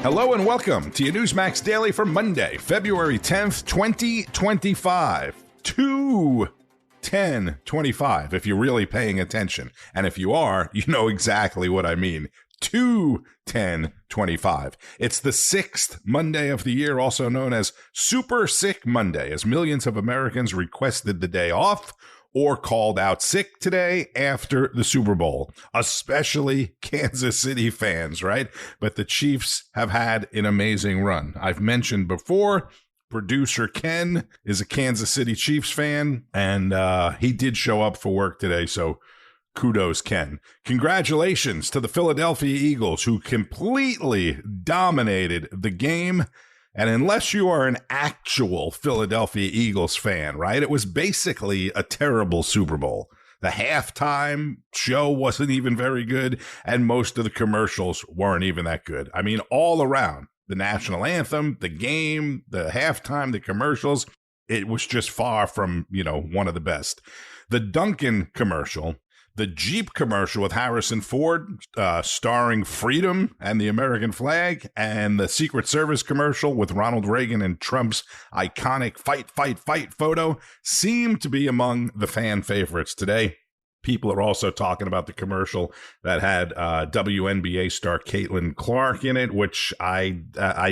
Hello and welcome to your NEWSMAX Daily for Monday, February 10th, 2025. 2/10/25, if you're really paying attention. And if you are, you know exactly what I mean. 2/10/25. It's the 6th Monday of the year, also known as Super Sick Monday, as millions of Americans requested the day off or called out sick today after the Super Bowl, especially Kansas City fans, right? But the Chiefs have had an amazing run. I've mentioned before, producer Ken is a Kansas City Chiefs fan, and he did show up for work today, so kudos, Ken. Congratulations to the Philadelphia Eagles, who completely dominated the game. And unless you are an actual Philadelphia Eagles fan, right, it was basically a terrible Super Bowl. The halftime show wasn't even very good, and most of the commercials weren't even that good. I mean, all around, the national anthem, the game, the halftime, the commercials, it was just far from, one of the best. The Dunkin' commercial, the Jeep commercial with Harrison Ford starring freedom and the American flag, and the Secret Service commercial with Ronald Reagan and Trump's iconic fight, fight, fight photo seem to be among the fan favorites today. People are also talking about the commercial that had WNBA star Caitlin Clark in it, which I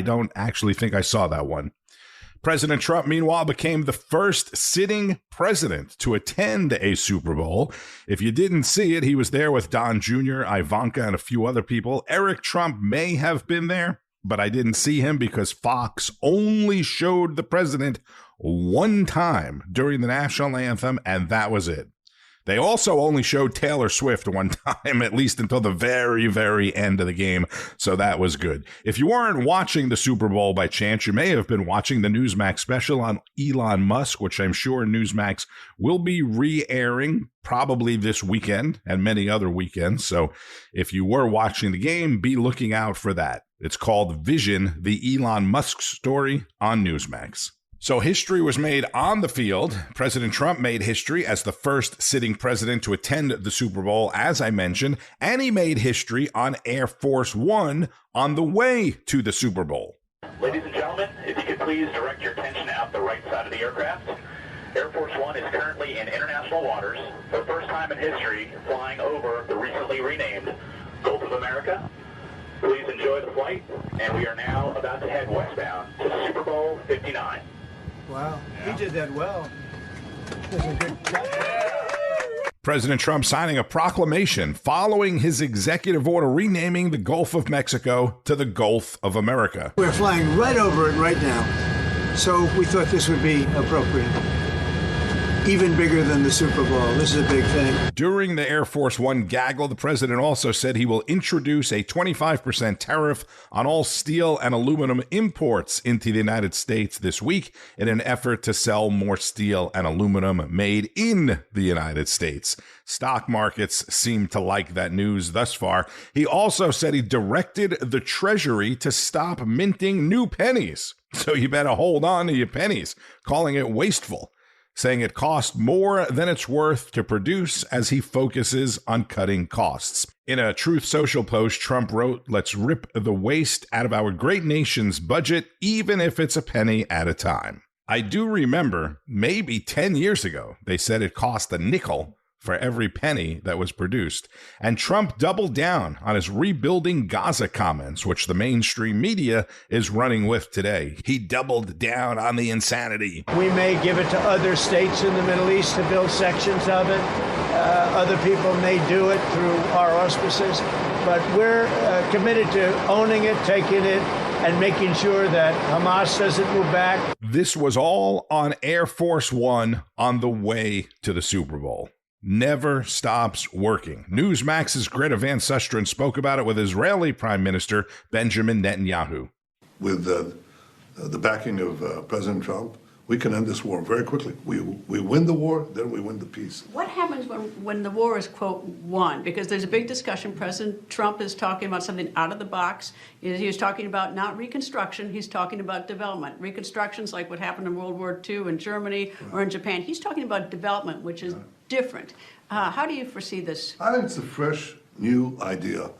don't actually think I saw that one. President Trump, meanwhile, became the first sitting president to attend a Super Bowl. If you didn't see it, he was there with Don Jr., Ivanka, and a few other people. Eric Trump may have been there, but I didn't see him because Fox only showed the president one time during the national anthem, and that was it. They also only showed Taylor Swift one time, at least until the very, very end of the game, so that was good. If you weren't watching the Super Bowl by chance, you may have been watching the Newsmax special on Elon Musk, which I'm sure Newsmax will be re-airing probably this weekend and many other weekends. So if you were watching the game, be looking out for that. It's called Vision, the Elon Musk story on Newsmax. So history was made on the field. President Trump made history as the first sitting president to attend the Super Bowl, as I mentioned, and he made history on Air Force One on the way to the Super Bowl. Ladies and gentlemen, if you could please direct your attention out the right side of the aircraft. Air Force One is currently in international waters for the first time in history, flying over the recently renamed Gulf of America. Please enjoy the flight, and we are now about to head westbound to Super Bowl 59. Wow, he did that well. That's a good job. President Trump signing a proclamation following his executive order renaming the Gulf of Mexico to the Gulf of America. We're flying right over it right now, so we thought this would be appropriate. Even bigger than the Super Bowl. This is a big thing. During the Air Force One gaggle, the president also said he will introduce a 25% tariff on all steel and aluminum imports into the United States this week in an effort to sell more steel and aluminum made in the United States. Stock markets seem to like that news thus far. He also said he directed the Treasury to stop minting new pennies. So you better hold on to your pennies, calling it wasteful, saying it cost more than it's worth to produce as he focuses on cutting costs. In a Truth Social post, Trump wrote, "Let's rip the waste out of our great nation's budget, even if it's a penny at a time." I do remember maybe 10 years ago, they said it cost a nickel for every penny that was produced. And Trump doubled down on his rebuilding Gaza comments, which the mainstream media is running with today. He doubled down on the insanity. We may give it to other states in the Middle East to build sections of it. Other people may do it through our auspices. But we're committed to owning it, taking it, and making sure that Hamas doesn't move back. This was all on Air Force One on the way to the Super Bowl. Never stops working. Newsmax's Greta Van Susteren spoke about it with Israeli Prime Minister Benjamin Netanyahu. With the backing of President Trump, we can end this war very quickly. We win the war, then we win the peace. What happens when the war is, quote, won? Because there's a big discussion. President Trump is talking about something out of the box. He was talking about not reconstruction, he's talking about development. Reconstruction's like what happened in World War II in Germany or in Japan. He's talking about development, which is different. How do you foresee this? I think it's a fresh, new idea.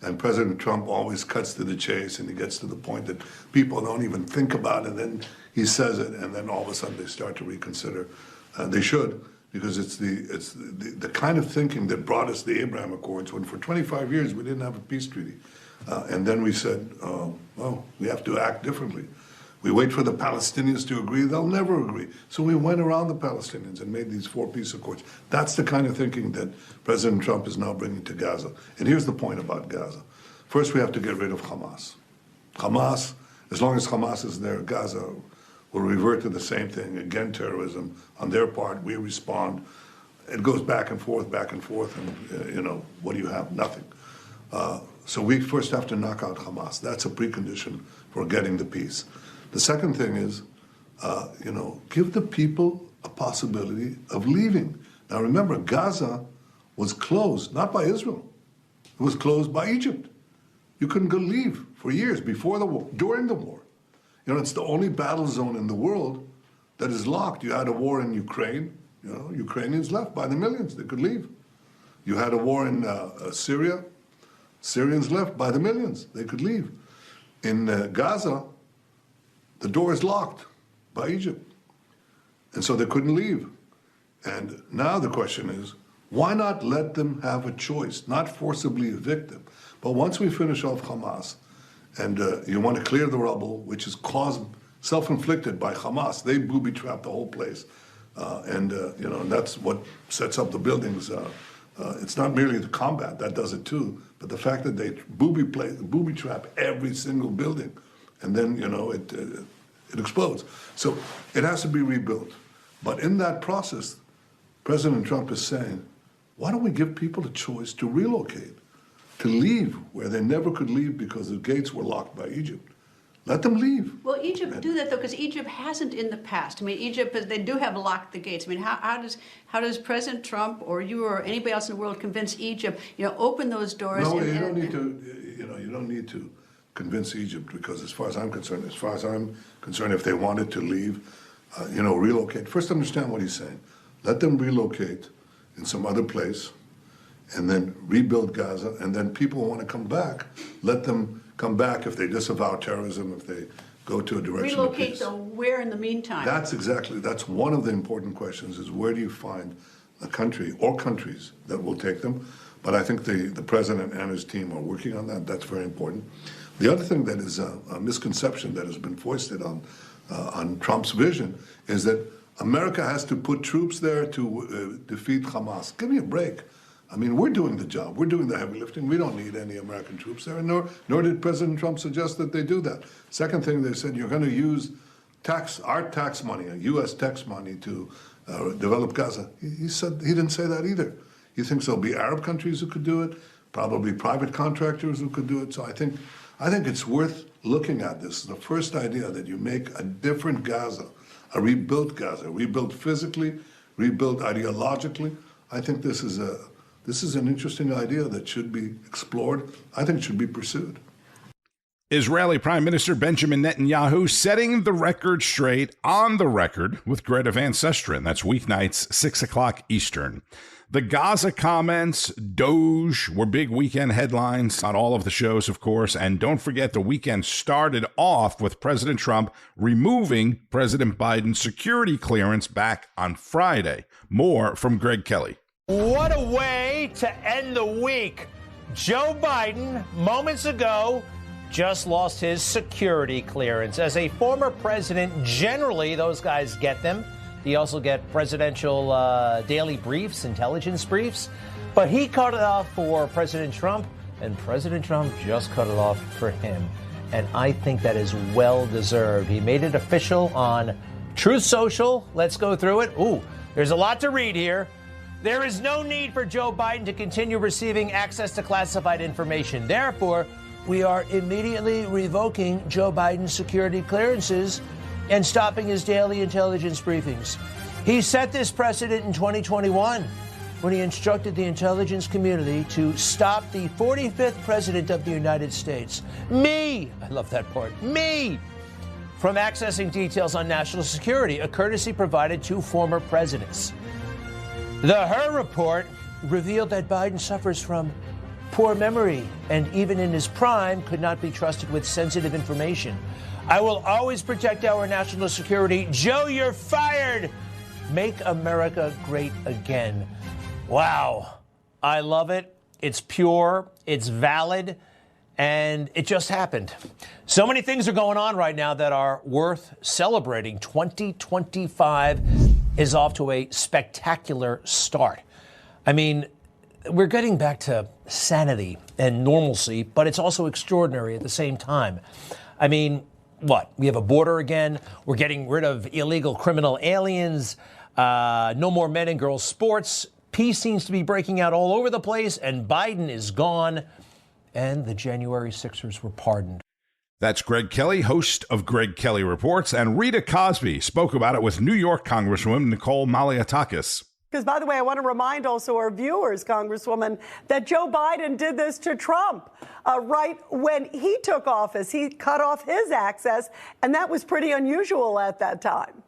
And President Trump always cuts to the chase, and he gets to the point that people don't even think about it, and then he says it, and then all of a sudden they start to reconsider. They should, because it's the kind of thinking that brought us the Abraham Accords, when for 25 years we didn't have a peace treaty. And then we said, well, we have to act differently. We wait for the Palestinians to agree, they'll never agree. So we went around the Palestinians and made these 4 peace accords. That's the kind of thinking that President Trump is now bringing to Gaza. And here's the point about Gaza. First, we have to get rid of Hamas. Hamas, as long as Hamas is there, Gaza will revert to the same thing. Again, terrorism. On their part, we respond. It goes back and forth, and, what do you have? Nothing. So we first have to knock out Hamas. That's a precondition for getting the peace. The second thing is, give the people a possibility of leaving. Now remember, Gaza was closed, not by Israel. It was closed by Egypt. You couldn't go leave for years before the war, during the war. It's the only battle zone in the world that is locked. You had a war in Ukraine. Ukrainians left by the millions. They could leave. You had a war in Syria. Syrians left by the millions. They could leave. In Gaza, the door is locked by Egypt. And so they couldn't leave. And now the question is, why not let them have a choice, not forcibly evict them? But once we finish off Hamas, and you want to clear the rubble, which is caused, self-inflicted by Hamas, they booby-trapped the whole place. And that's what sets up the buildings. It's not merely the combat, that does it too, but the fact that they booby-trap every single building, and then, it explodes. So it has to be rebuilt. But in that process, President Trump is saying, why don't we give people a choice to relocate, to leave where they never could leave because the gates were locked by Egypt? Let them leave. Well, Egypt do that, though, because Egypt hasn't in the past. I mean, Egypt, they do have locked the gates. I mean, how does President Trump or you or anybody else in the world convince Egypt, open those doors? No, you don't need to, you don't need to convince Egypt, because as far as I'm concerned, if they wanted to leave, relocate. First, understand what he's saying. Let them relocate in some other place and then rebuild Gaza, and then people who want to come back, let them come back if they disavow terrorism, if they go to a direction of peace. Relocate, though, where in the meantime? That's one of the important questions, is where do you find a country or countries that will take them? But I think the president and his team are working on that. That's very important. The other thing that is a misconception that has been foisted on Trump's vision is that America has to put troops there to defeat Hamas. Give me a break. I mean, we're doing the job. We're doing the heavy lifting. We don't need any American troops there, nor did President Trump suggest that they do that. Second thing, they said you're going to use our tax money, U.S. tax money, to develop Gaza. He said he didn't say that either. He thinks there'll be Arab countries who could do it, probably private contractors who could do it. So I think it's worth looking at this. The first idea that you make a different Gaza, a rebuilt Gaza, rebuilt physically, rebuilt ideologically. I think this is an interesting idea that should be explored. I think it should be pursued. Israeli Prime Minister Benjamin Netanyahu setting the record straight on the record with Greta Van Susteren. That's weeknights, 6 o'clock Eastern. The Gaza comments, Doge, were big weekend headlines on all of the shows, of course. And don't forget, the weekend started off with President Trump removing President Biden's security clearance back on Friday. More from Greg Kelly. What a way to end the week. Joe Biden, moments ago, just lost his security clearance. As a former president, generally those guys get them. You also get presidential daily briefs, intelligence briefs. But he cut it off for President Trump, and President Trump just cut it off for him. And I think that is well-deserved. He made it official on Truth Social. Let's go through it. Ooh, there's a lot to read here. There is no need for Joe Biden to continue receiving access to classified information. Therefore, we are immediately revoking Joe Biden's security clearances and stopping his daily intelligence briefings. He set this precedent in 2021 when he instructed the intelligence community to stop the 45th president of the United States, me, I love that part, me, from accessing details on national security, a courtesy provided to former presidents. The Her report revealed that Biden suffers from poor memory and even in his prime could not be trusted with sensitive information. I will always protect our national security. Joe, you're fired. Make America great again. Wow. I love it. It's pure. It's valid. And it just happened. So many things are going on right now that are worth celebrating. 2025 is off to a spectacular start. I mean, we're getting back to sanity and normalcy, but it's also extraordinary at the same time. I mean, what? We have a border again. We're getting rid of illegal criminal aliens. No more men and girls sports. Peace seems to be breaking out all over the place, and Biden is gone. And the January 6ers were pardoned. That's Greg Kelly, host of Greg Kelly Reports, and Rita Cosby spoke about it with New York Congresswoman Nicole Malliotakis. Because, by the way, I want to remind also our viewers, Congresswoman, that Joe Biden did this to Trump right when he took office. He cut off his access, and that was pretty unusual at that time.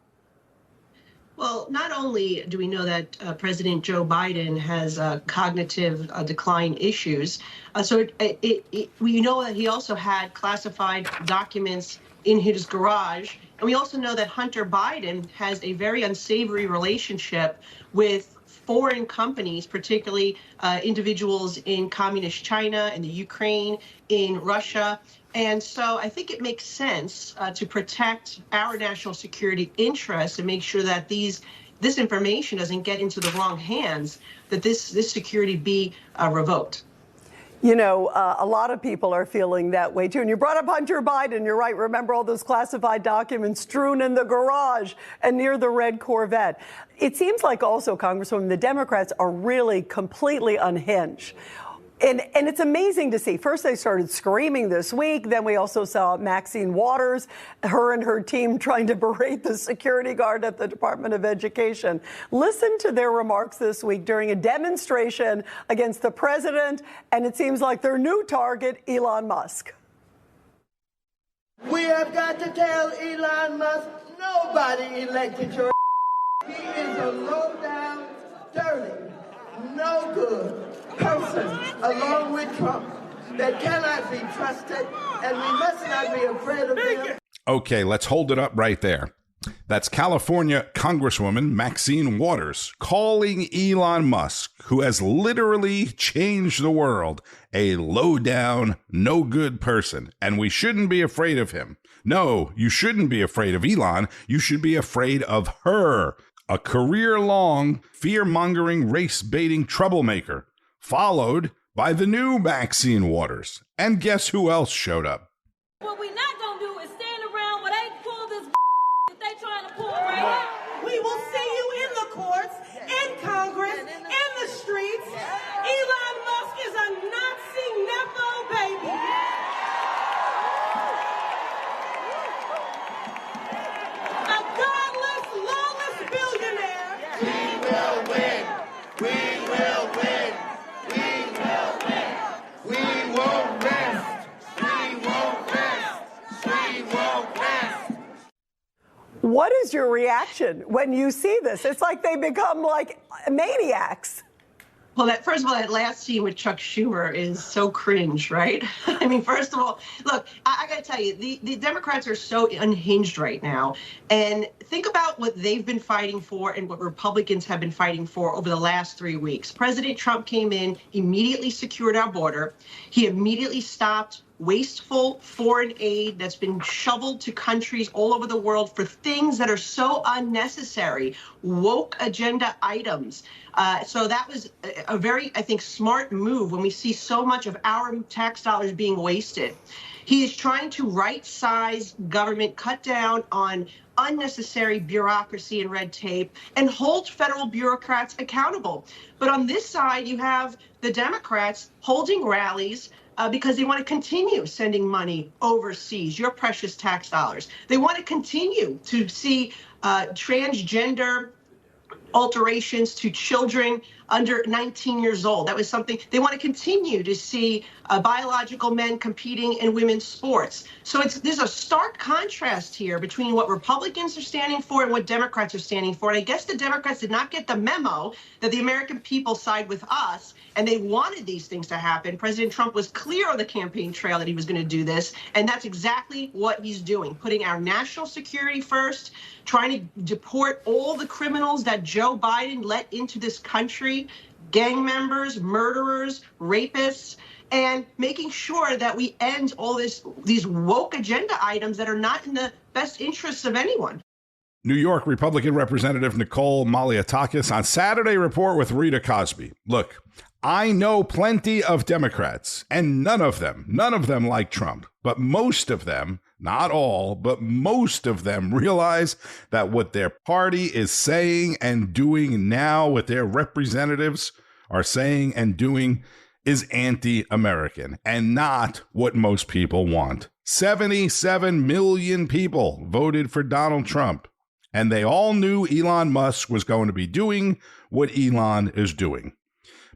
Well, not only do we know that President Joe Biden has cognitive decline issues, we know that he also had classified documents in his garage. And we also know that Hunter Biden has a very unsavory relationship with foreign companies, particularly individuals in communist China, in the Ukraine, in Russia. And so I think it makes sense to protect our national security interests and make sure that this information doesn't get into the wrong hands, that this security be revoked. You know, a lot of people are feeling that way, too. And you brought up Hunter Biden. You're right. Remember all those classified documents strewn in the garage and near the red Corvette. It seems like also, Congresswoman, the Democrats are really completely unhinged. And it's amazing to see. First, they started screaming this week. Then we also saw Maxine Waters, her and her team trying to berate the security guard at the Department of Education. Listen to their remarks this week during a demonstration against the president, and it seems like their new target, Elon Musk. We have got to tell Elon Musk, nobody elected your He is a low-down, dirty, no good person, along with Trump, that cannot be trusted, and we must not be afraid of him. Okay, let's hold it up right there. That's California Congresswoman Maxine Waters calling Elon Musk, who has literally changed the world, a low-down, no-good person, and we shouldn't be afraid of him. No, you shouldn't be afraid of Elon. You should be afraid of her, a career-long, fear-mongering, race-baiting troublemaker, followed by the new Maxine Waters. And guess who else showed up? What we're not going to do is stand around while they pull this that they trying to pull right now. We will see you in the courts, in Congress, in the streets. Elon Musk is a Nazi Nepo baby. A godless, lawless billionaire. We will win. We will win. We will win. We won't rest. We won't rest. We won't rest. What is your reaction when you see this? It's like they become like maniacs. Well, first of all, that last scene with Chuck Schumer is so cringe, right? I mean, first of all, look, I got to tell you, the Democrats are so unhinged right now. And think about what they've been fighting for and what Republicans have been fighting for over the last 3 weeks. President Trump came in, immediately secured our border. He immediately stopped wasteful foreign aid that's been shoveled to countries all over the world for things that are so unnecessary, woke agenda items. So that was a very, I think, smart move when we see so much of our tax dollars being wasted. He is trying to right-size government, cut down on unnecessary bureaucracy and red tape, and hold federal bureaucrats accountable. But on this side, you have the Democrats holding rallies because they want to continue sending money overseas, your precious tax dollars. They want to continue to see transgender alterations to children under 19 years old. That was something they want to continue to see biological men competing in women's sports. So there's a stark contrast here between what Republicans are standing for and what Democrats are standing for. And I guess the Democrats did not get the memo that the American people side with us, and they wanted these things to happen. President Trump was clear on the campaign trail that he was going to do this, and that's exactly what he's doing, putting our national security first, trying to deport all the criminals that Joe Biden let into this country, gang members, murderers, rapists, and making sure that we end all these woke agenda items that are not in the best interests of anyone. New York Republican Representative Nicole Malliotakis on Saturday Report with Rita Cosby. Look, I know plenty of Democrats, and none of them like Trump, but most of them, not all, but most of them realize that what their party is saying and doing now, what their representatives are saying and doing, is anti-American and not what most people want. 77 million people voted for Donald Trump, and they all knew Elon Musk was going to be doing what Elon is doing.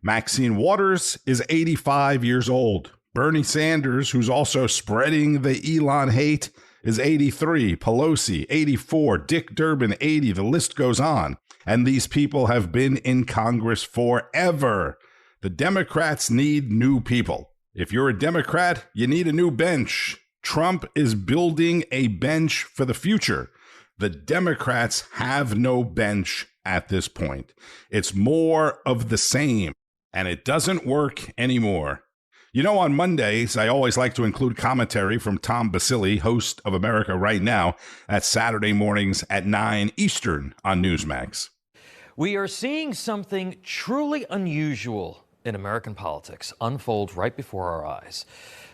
Maxine Waters is 85 years old. Bernie Sanders, who's also spreading the Elon hate, is 83. Pelosi, 84. Dick Durbin, 80. The list goes on. And these people have been in Congress forever. The Democrats need new people. If you're a Democrat, you need a new bench. Trump is building a bench for the future. The Democrats have no bench at this point. It's more of the same, and it doesn't work anymore. You know, on Mondays, I always like to include commentary from Tom Basile, host of America Right Now, at Saturday mornings at 9 Eastern on Newsmax. We are seeing something truly unusual in American politics unfold right before our eyes.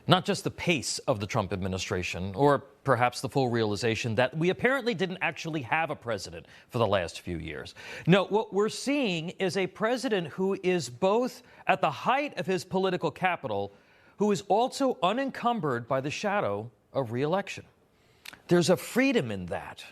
Not just the pace of the Trump administration, or perhaps the full realization that we apparently didn't actually have a president for the last few years. No, what we're seeing is a president who is both at the height of his political capital, who is also unencumbered by the shadow of re-election. There's a freedom in that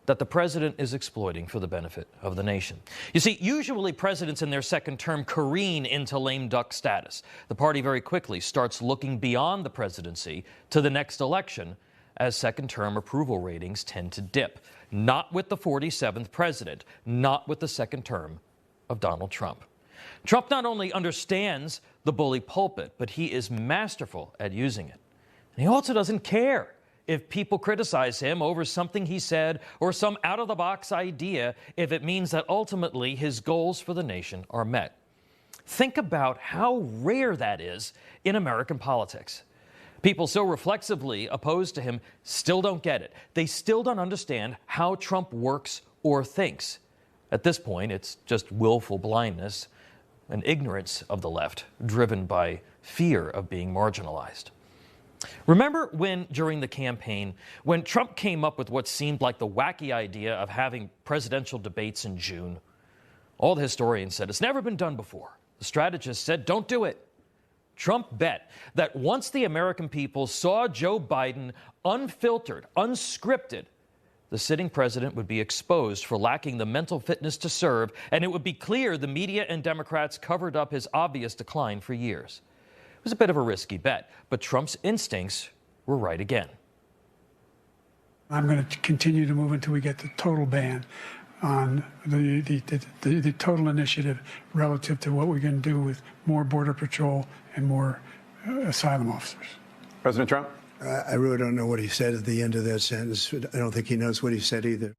the president is exploiting for the benefit of the nation. You see, usually presidents in their second term careen into lame duck status. The party very quickly starts looking beyond the presidency to the next election as second term approval ratings tend to dip. Not with the 47th president, not with the second term of Donald Trump. Trump not only understands the bully pulpit, but he is masterful at using it. And he also doesn't care if people criticize him over something he said or some out-of-the-box idea, if it means that ultimately his goals for the nation are met. Think about how rare that is in American politics. People so reflexively opposed to him still don't get it. They still don't understand how Trump works or thinks. At this point, it's just willful blindness and ignorance of the left, driven by fear of being marginalized. Remember when, during the campaign, when Trump came up with what seemed like the wacky idea of having presidential debates in June? All the historians said it's never been done before. The strategists said don't do it. Trump bet that once the American people saw Joe Biden unfiltered, unscripted, the sitting president would be exposed for lacking the mental fitness to serve, and it would be clear the media and Democrats covered up his obvious decline for years. It was a bit of a risky bet, but Trump's instincts were right again. I'm going to continue to move until we get the total ban on the total initiative relative to what we're going to do with more Border Patrol and more asylum officers. President Trump? I really don't know what he said at the end of that sentence. I don't think he knows what he said either.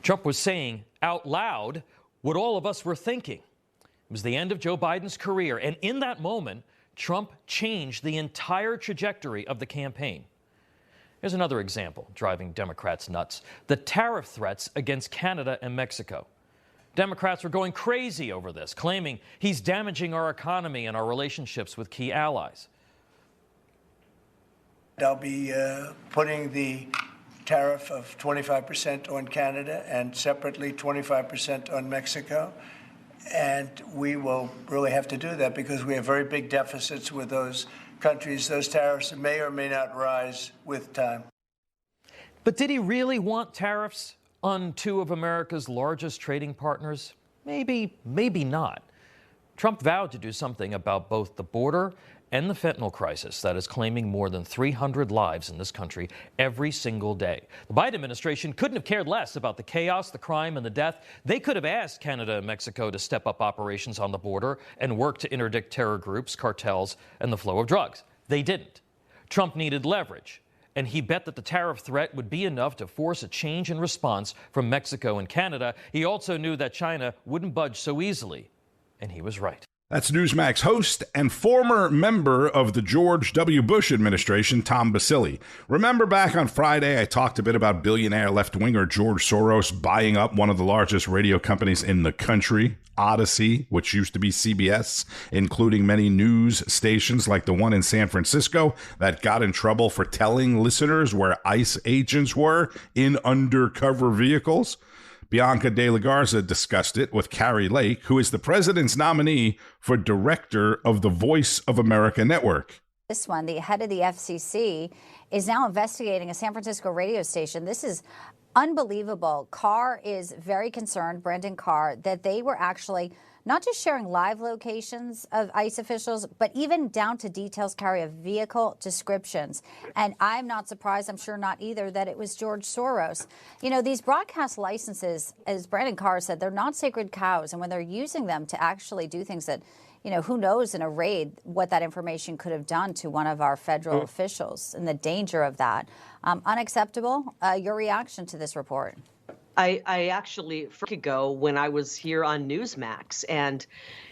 Trump was saying out loud what all of us were thinking. It was the end of Joe Biden's career, and in that moment, Trump changed the entire trajectory of the campaign. Here's another example driving Democrats nuts: the tariff threats against Canada and Mexico. Democrats were going crazy over this, claiming he's damaging our economy and our relationships with key allies. I'll be putting the tariff of 25% on Canada and separately 25% on Mexico. And we will really have to do that because we have very big deficits with those countries. Those tariffs may or may not rise with time. But did he really want tariffs on two of America's largest trading partners? Maybe, maybe not. Trump vowed to do something about both the border and the fentanyl crisis that is claiming more than 300 lives in this country every single day. The Biden administration couldn't have cared less about the chaos, the crime, and the death. They could have asked Canada and Mexico to step up operations on the border and work to interdict terror groups, cartels, and the flow of drugs. They didn't. Trump needed leverage, and he bet that the tariff threat would be enough to force a change in response from Mexico and Canada. He also knew that China wouldn't budge so easily, and he was right. That's Newsmax host and former member of the George W. Bush administration, Tom Basile. Remember back on Friday, I talked a bit about billionaire left-winger George Soros buying up one of the largest radio companies in the country, Odyssey, which used to be CBS, including many news stations like the one in San Francisco that got in trouble for telling listeners where ICE agents were in undercover vehicles. Bianca De La Garza discussed it with Kari Lake, who is the president's nominee for director of the Voice of America network. This one, the head of the FCC, is now investigating a San Francisco radio station. This is unbelievable. Carr is very concerned, Brendan Carr, that they were actually not just sharing live locations of ICE officials, but even down to details, Carry, of vehicle descriptions. And I'm not surprised, I'm sure not either, that it was George Soros. You know, these broadcast licenses, as Brandon Carr said, they're not sacred cows. And when they're using them to actually do things that, you know, who knows in a raid what that information could have done to one of our federal officials and the danger of that. Unacceptable. Your reaction to this report? I actually, a week ago, when I was here on Newsmax, and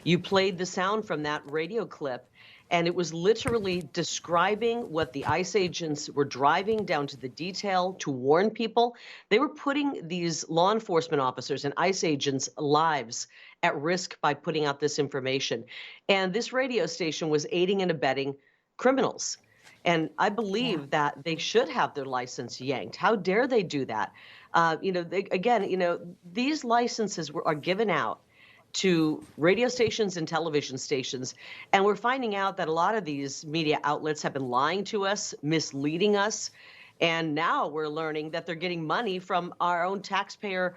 you played the sound from that radio clip, And it was literally describing what the ICE agents were driving down to the detail to warn people. They were putting these law enforcement officers and ICE agents' lives at risk by putting out this information. And this radio station was aiding and abetting criminals. And I believe that they should have their license yanked. How dare they do that? These licenses are given out to radio stations and television stations. And we're finding out that a lot of these media outlets have been lying to us, misleading us. And now we're learning that they're getting money from our own taxpayer,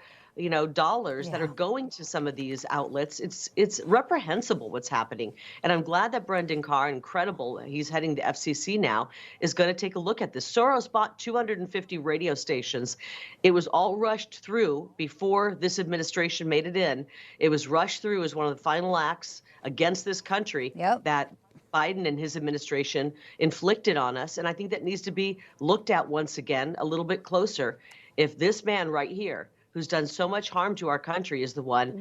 dollars that are going to some of these outlets. It's reprehensible what's happening. And I'm glad that Brendan Carr, incredible, he's heading to FCC now, is going to take a look at this. Soros bought 250 radio stations. It was all rushed through before this administration made it in. It was rushed through as one of the final acts against this country that Biden and his administration inflicted on us. And I think that needs to be looked at once again a little bit closer. If this man right here, who's done so much harm to our country, is the one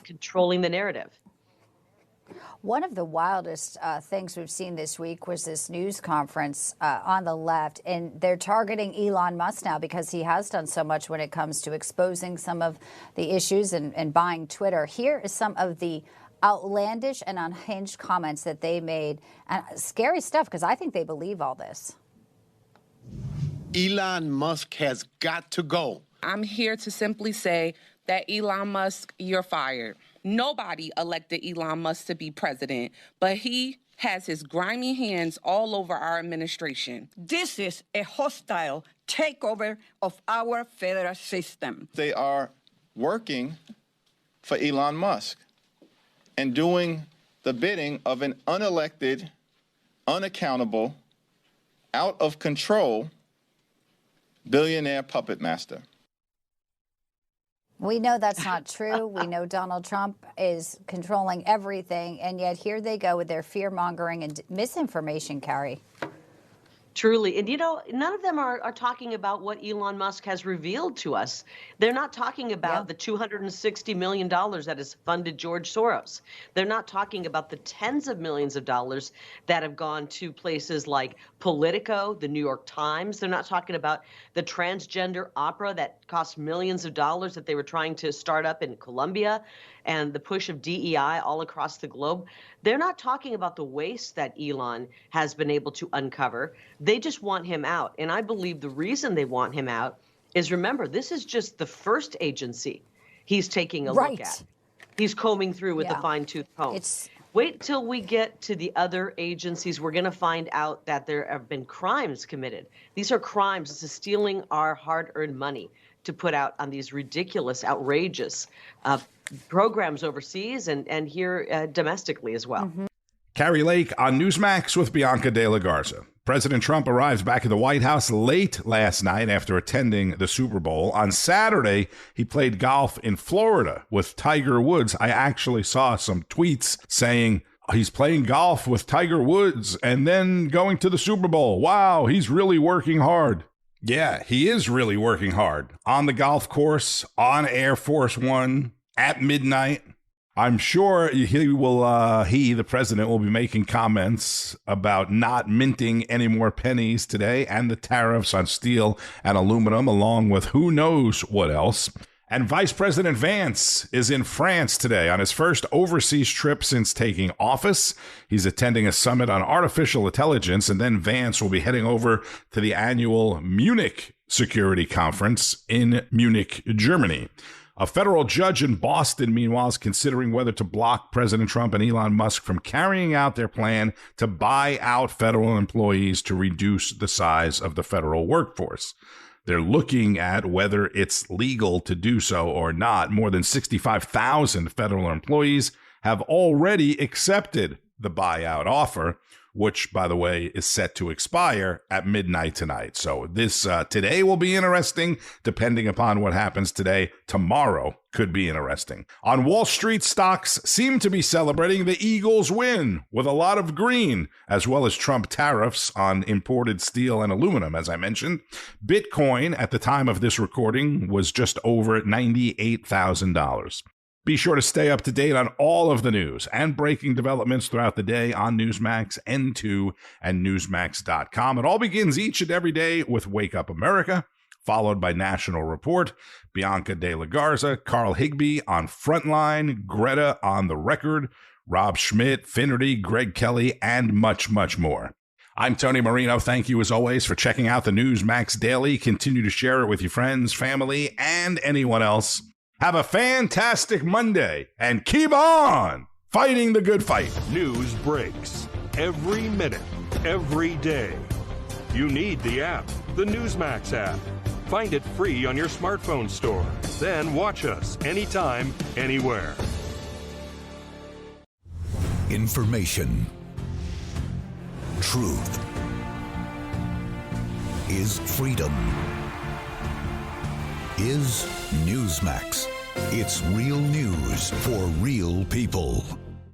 controlling the narrative. One of the wildest things we've seen this week was this news conference on the left, and they're targeting Elon Musk now because he has done so much when it comes to exposing some of the issues and buying Twitter. Here is some of the outlandish and unhinged comments that they made. Scary stuff, because I think they believe all this. Elon Musk has got to go. I'm here to simply say that Elon Musk, you're fired. Nobody elected Elon Musk to be president, but he has his grimy hands all over our administration. This is a hostile takeover of our federal system. They are working for Elon Musk and doing the bidding of an unelected, unaccountable, out of control billionaire puppet master. We know that's not true. We know Donald Trump is controlling everything, and yet here they go with their fear-mongering and misinformation, Kari. Truly. And, none of them are talking about what Elon Musk has revealed to us. They're not talking about the $260 million that has funded George Soros. They're not talking about the tens of millions of dollars that have gone to places like Politico, the New York Times. They're not talking about the transgender opera that cost millions of dollars that they were trying to start up in Colombia, and the push of DEI all across the globe. They're not talking about the waste that Elon has been able to uncover. They just want him out. And I believe the reason they want him out is, remember, this is just the first agency he's taking a look at. He's combing through with the fine-tooth comb. Wait till we get to the other agencies. We're going to find out that there have been crimes committed. These are crimes. This is stealing our hard-earned money to put out on these ridiculous, outrageous programs overseas and here domestically as well. Kari Lake on Newsmax with Bianca De La Garza. President Trump arrives back at the White House late last night after attending the Super Bowl. On Saturday, he played golf in Florida with Tiger Woods. I actually saw some tweets saying he's playing golf with Tiger Woods and then going to the Super Bowl. Wow, he's really working hard. Yeah, he is really working hard. On the golf course, on Air Force One, at midnight. I'm sure the president, will be making comments about not minting any more pennies today and the tariffs on steel and aluminum, along with who knows what else. And Vice President Vance is in France today on his first overseas trip since taking office. He's attending a summit on artificial intelligence, and then Vance will be heading over to the annual Munich Security Conference in Munich, Germany. A federal judge in Boston, meanwhile, is considering whether to block President Trump and Elon Musk from carrying out their plan to buy out federal employees to reduce the size of the federal workforce. They're looking at whether it's legal to do so or not. More than 65,000 federal employees have already accepted the buyout offer, which, by the way, is set to expire at midnight tonight. So this today will be interesting, depending upon what happens today. Tomorrow could be interesting. On Wall Street, stocks seem to be celebrating the Eagles' win with a lot of green, as well as Trump tariffs on imported steel and aluminum, as I mentioned. Bitcoin, at the time of this recording, was just over $98,000. Be sure to stay up to date on all of the news and breaking developments throughout the day on Newsmax, N2, and Newsmax.com. It all begins each and every day with Wake Up America, followed by National Report, Bianca De La Garza, Carl Higbee on Frontline, Greta on The Record, Rob Schmidt, Finnerty, Greg Kelly, and much, much more. I'm Tony Marino. Thank you, as always, for checking out the NEWSMAX Daily. Continue to share it with your friends, family, and anyone else. Have a fantastic Monday, and keep on fighting the good fight. News breaks every minute, every day. You need the app, the NEWSMAX app. Find it free on your smartphone store. Then watch us anytime, anywhere. Information. Truth is freedom. Is NEWSMAX. It's real news for real people.